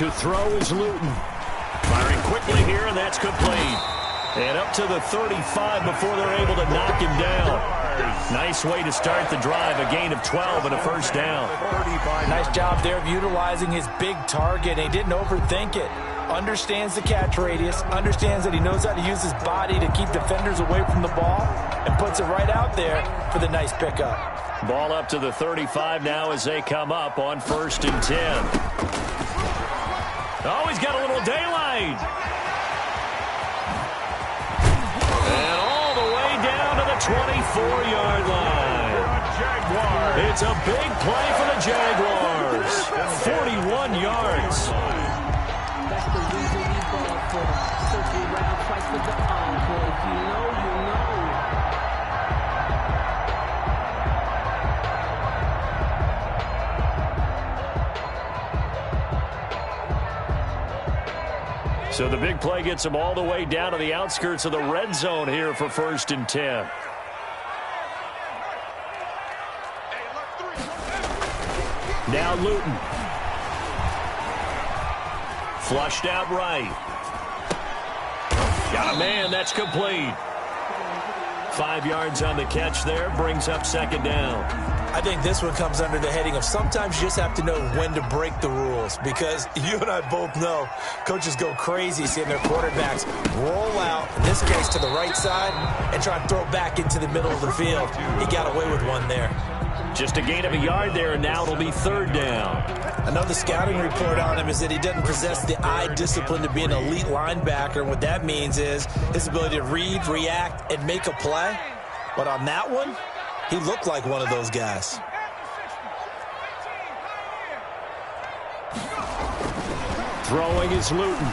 To throw is Luton. Firing quickly here, and that's complete. And up to the 35 before they're able to knock him down. Nice way to start the drive, a gain of 12 and a first down. Nice job there of utilizing his big target. He didn't overthink it. Understands the catch radius, understands that he knows how to use his body to keep defenders away from the ball, and puts it right out there for the nice pickup. Ball up to the 35 now as they come up on 1st and 10. Oh, he's got a little daylight. And all the way down to the 24-yard line. It's a big play for the Jaguars. 41 yards. That's the reason we ball for them. Circle around twice with the encore. If you know, you know. So the big play gets them all the way down to the outskirts of the red zone here for 1st and 10. Now Luton. Flushed out right. Got a man, that's complete. 5 yards on the catch there, brings up 2nd down. I think this one comes under the heading of sometimes you just have to know when to break the rules, because you and I both know coaches go crazy seeing their quarterbacks roll out, in this case to the right side, and try and throw back into the middle of the field. He got away with one there. Just a gain of a yard there, and now it'll be 3rd down. I know the scouting report on him is that he doesn't possess the eye discipline to be an elite linebacker. And what that means is his ability to read, react, and make a play. But on that one, he looked like one of those guys. Throwing is Luton.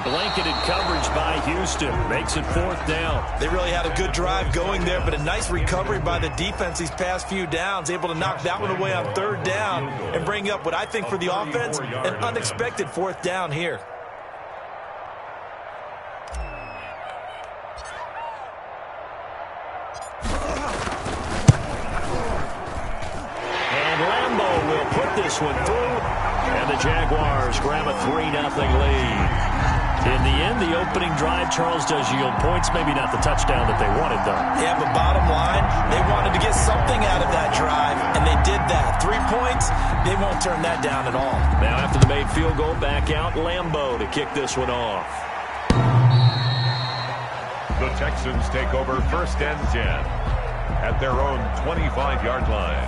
Blanketed coverage by Houston. Makes it 4th down. They really had a good drive going there, but a nice recovery by the defense these past few downs. Able to knock that one away on 3rd down and bring up what I think for the offense, an unexpected 4th down here. This one through, and the Jaguars grab a 3-0 lead. In the end, the opening drive, Charles, does yield points. Maybe not the touchdown that they wanted, though. Yeah, but bottom line, they wanted to get something out of that drive, and they did that. 3 points, they won't turn that down at all. Now, after the made field goal, back out Lambeau to kick this one off. The Texans take over 1st and 10 at their own 25-yard line.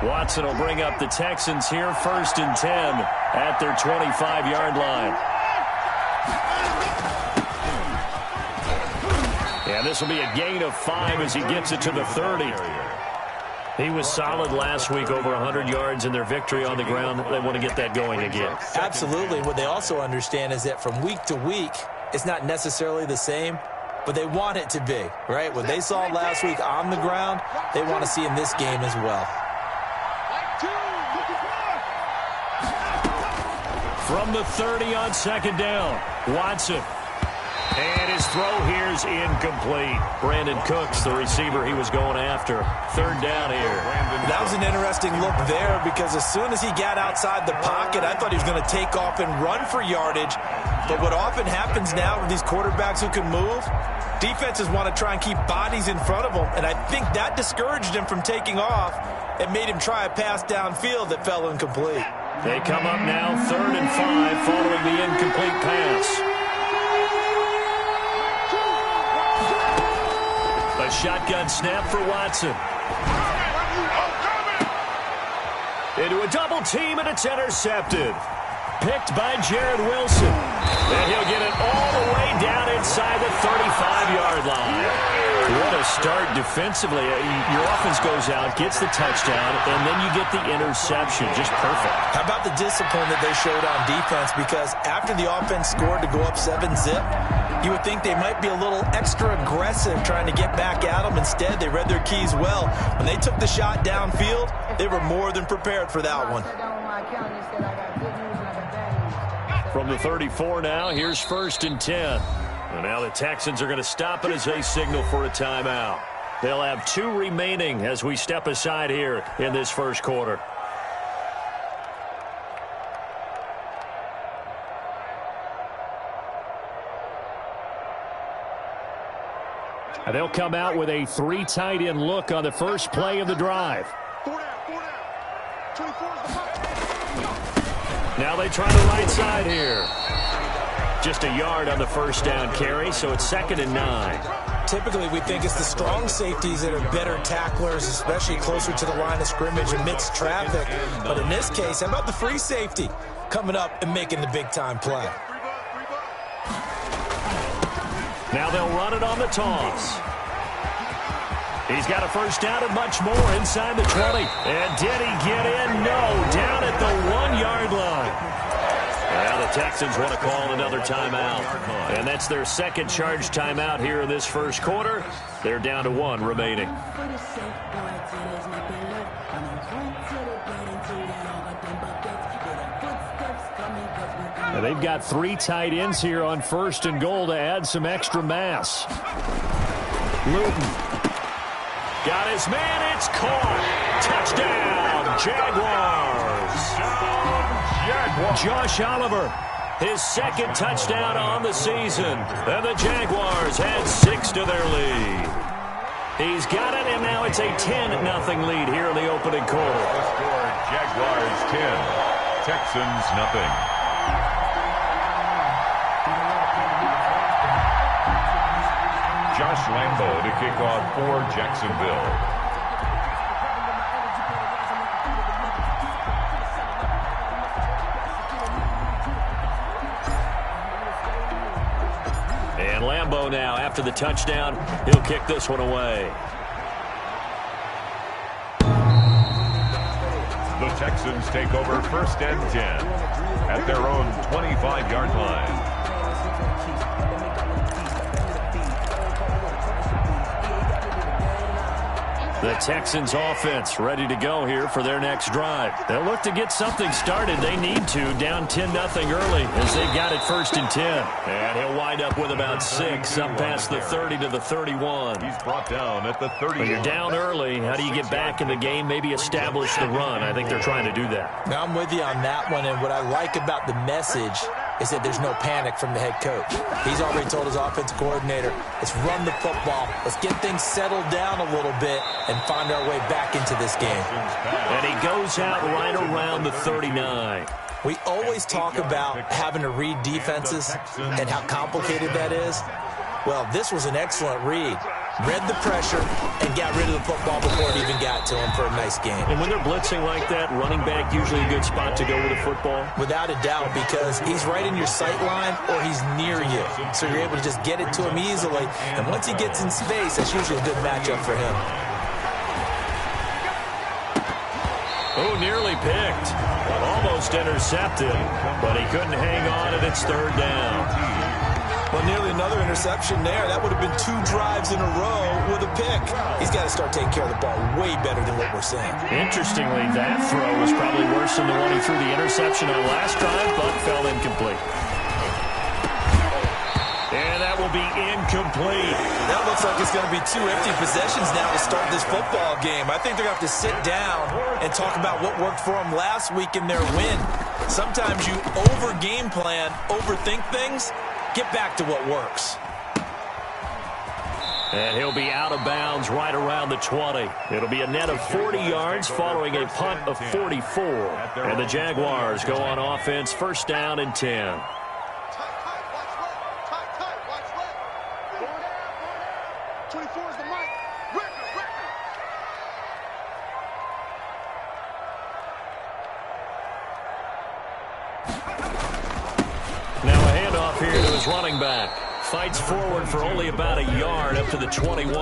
Watson will bring up the Texans here, 1st and 10 at their 25-yard line. And this will be a gain of 5 as he gets it to the 30. He was solid last week, over 100 yards in their victory on the ground. They want to get that going again. Absolutely. What they also understand is that from week to week, it's not necessarily the same, but they want it to be, right? What they saw last week on the ground, they want to see in this game as well. From the 30 on 2nd down, Watson. And his throw here is incomplete. Brandon Cooks, the receiver he was going after. 3rd down here. That was an interesting look there, because as soon as he got outside the pocket, I thought he was going to take off and run for yardage. But what often happens now with these quarterbacks who can move, defenses want to try and keep bodies in front of them. And I think that discouraged him from taking off and made him try a pass downfield that fell incomplete. They come up now 3rd and 5 following the incomplete pass. A shotgun snap for Watson. Into a double team, and it's intercepted. Picked by Jared Wilson. And he'll get it all the way down inside the 35-yard line. What a start defensively. Your offense goes out, gets the touchdown, and then you get the interception. Just perfect. How about the discipline that they showed on defense? Because after the offense scored to go up 7-zip, You would think they might be a little extra aggressive trying to get back at them. Instead, they read their keys well. When they took the shot downfield, they were more than prepared for that one. From the 34 now, here's 1st and 10. And now the Texans are going to stop it as they signal for a timeout. They'll have 2 remaining as we step aside here in this first quarter. And they'll come out with a 3 tight end look on the first play of the drive. Now they try the right side here. Just a yard on the first down carry, so it's 2nd and 9. Typically, we think it's the strong safeties that are better tacklers, especially closer to the line of scrimmage amidst traffic. But in this case, how about the free safety coming up and making the big-time play? Now they'll run it on the toss. He's got a first down and much more inside the 20. And did he get in? No, down at the 1-yard line. Now the Texans want to call another timeout. And that's their second charge timeout here in this first quarter. They're down to 1 remaining. And they've got 3 tight ends here on 1st and goal to add some extra mass. Luton got his man. It's caught. Touchdown, Jaguars. Josh Oliver, his 2nd touchdown on the season. And the Jaguars had 6 to their lead. He's got it, and now it's a 10-0 lead here in the opening quarter. The score, Jaguars 10, Texans nothing. Josh Lambo to kick off for Jacksonville. And Lambo now, after the touchdown, he'll kick this one away. The Texans take over 1st and 10 at their own 25-yard line. The Texans offense ready to go here for their next drive. They'll look to get something started. They need to, down 10-0 early as they've got it 1st and 10. And he'll wind up with about 6 up past the 30 to the 31. He's brought down at the 30. But you're down early. How do you get back in the game, maybe establish the run? I think they're trying to do that. Now I'm with you on that one, and what I like about the message is that there's no panic from the head coach. He's already told his offensive coordinator, let's run the football, let's get things settled down a little bit and find our way back into this game. And he goes out right around the 39. We always talk about having to read defenses and how complicated that is. Well, this was an excellent read. Read the pressure and got rid of the football before it even got to him for a nice game. And when they're blitzing like that, running back usually a good spot to go with the football? Without a doubt, because he's right in your sight line or he's near you. So you're able to just get it to him easily. And once he gets in space, that's usually a good matchup for him. Oh, nearly picked. Almost intercepted, but he couldn't hang on, and it's 3rd down. Well, nearly another interception there. That would have been 2 drives in a row with a pick. He's got to start taking care of the ball way better than what we're seeing. Interestingly, that throw was probably worse than the one he threw the interception on last drive, but fell incomplete. And that will be incomplete. That looks like it's going to be 2 empty possessions now to start this football game. I think they're going to have to sit down and talk about what worked for them last week in their win. Sometimes you over-game plan, overthink things. Get back to what works. And he'll be out of bounds right around the 20. It'll be a net of 40 yards following a punt of 44. And the Jaguars go on offense, 1st down and 10. Now a handoff here to his running back. Fights forward for only about a yard up to the 21.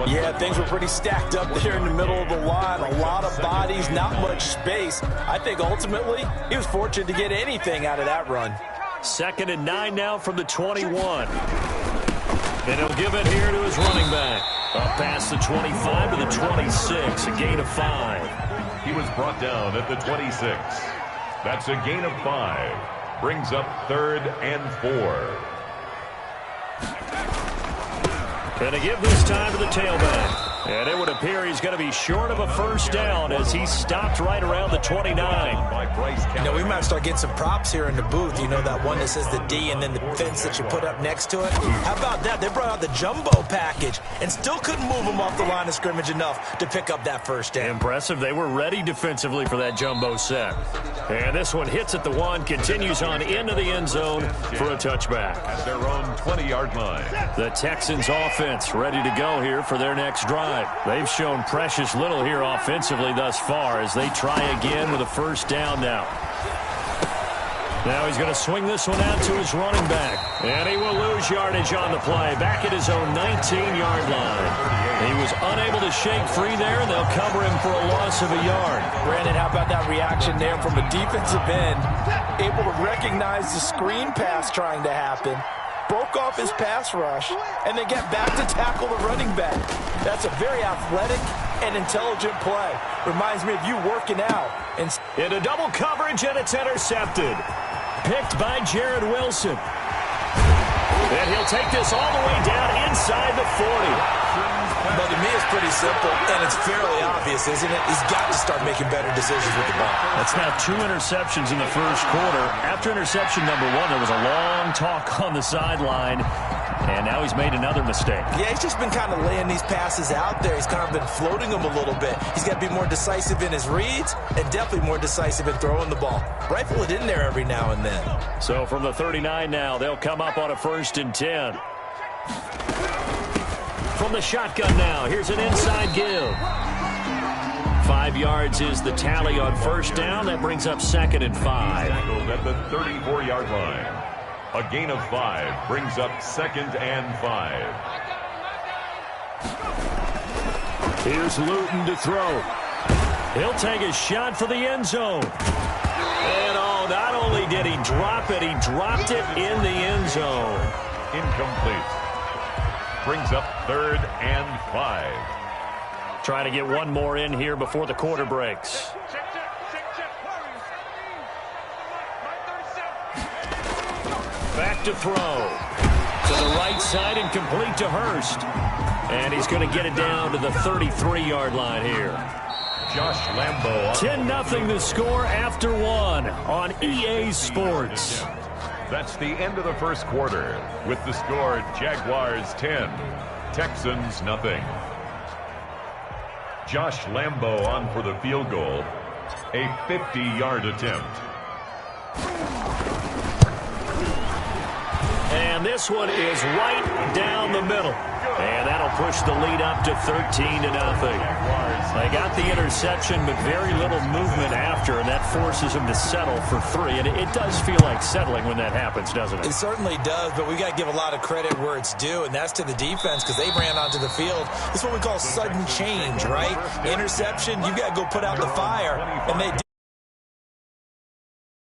Yeah, things were pretty stacked up there in the middle of the line. A lot of bodies, not much space. I think ultimately he was fortunate to get anything out of that run. 2nd and 9 now from the 21. And he'll give it here to his running back. Up past the 25 to the 26, a gain of 5. He was brought down at the 26. That's a gain of 5. Brings up 3rd and 4. And to give this time to the tailback. And it would appear he's going to be short of a first down as he stopped right around the 29. You know, we might start getting some props here in the booth. You know, that one that says the D and then the fence that you put up next to it. How about that? They brought out the jumbo package and still couldn't move him off the line of scrimmage enough to pick up that first down. Impressive. They were ready defensively for that jumbo set. And this one hits at the 1, continues on into the end zone for a touchback. At their own 20-yard line. The Texans offense ready to go here for their next drive. They've shown precious little here offensively thus far as they try again with a first down now. Now he's going to swing this one out to his running back. And he will lose yardage on the play. Back at his own 19-yard line. He was unable to shake free there, and they'll cover him for a loss of a yard. Brandon, how about that reaction there from a defensive end? Able to recognize the screen pass trying to happen. Broke off his pass rush, and then get back to tackle the running back. That's a very athletic and intelligent play. Reminds me of you working out. Into double coverage, and it's intercepted. Picked by Jared Wilson. And he'll take this all the way down inside the 40. But to me, it's pretty simple, and it's fairly obvious, isn't it? He's got to start making better decisions with the ball. That's now 2 interceptions in the first quarter. After interception number 1, there was a long talk on the sideline, and now he's made another mistake. Yeah, he's just been kind of laying these passes out there. He's kind of been floating them a little bit. He's got to be more decisive in his reads and definitely more decisive in throwing the ball. Rifle it in there every now and then. So from the 39 now, they'll come up on a 1st and 10. From the shotgun now, here's an inside give. 5 yards is the tally on first down. That brings up 2nd and 5. At the 34-yard line. A gain of 5 brings up 2nd and 5. Here's Luton to throw. He'll take a shot for the end zone. And not only did he drop it, he dropped it in the end zone. Incomplete. Brings up 3rd and 5. Trying to get one more in here before the quarter breaks. Back to throw. To the right side and complete to Hurst. And he's going to get it down to the 33-yard line here. Josh Lambo. 10-0 the score after 1 on EA Sports. That's the end of the first quarter with the score Jaguars 10, Texans nothing. Josh Lambo on for the field goal, a 50-yard attempt. And this one is right down the middle. And that'll push the lead up to 13-0. They got the interception, but very little movement after, and that forces them to settle for 3. And it does feel like settling when that happens, doesn't it? It certainly does, but we got to give a lot of credit where it's due, and that's to the defense because they ran onto the field. This is what we call sudden change, right? Interception, you got to go put out the fire, and they did.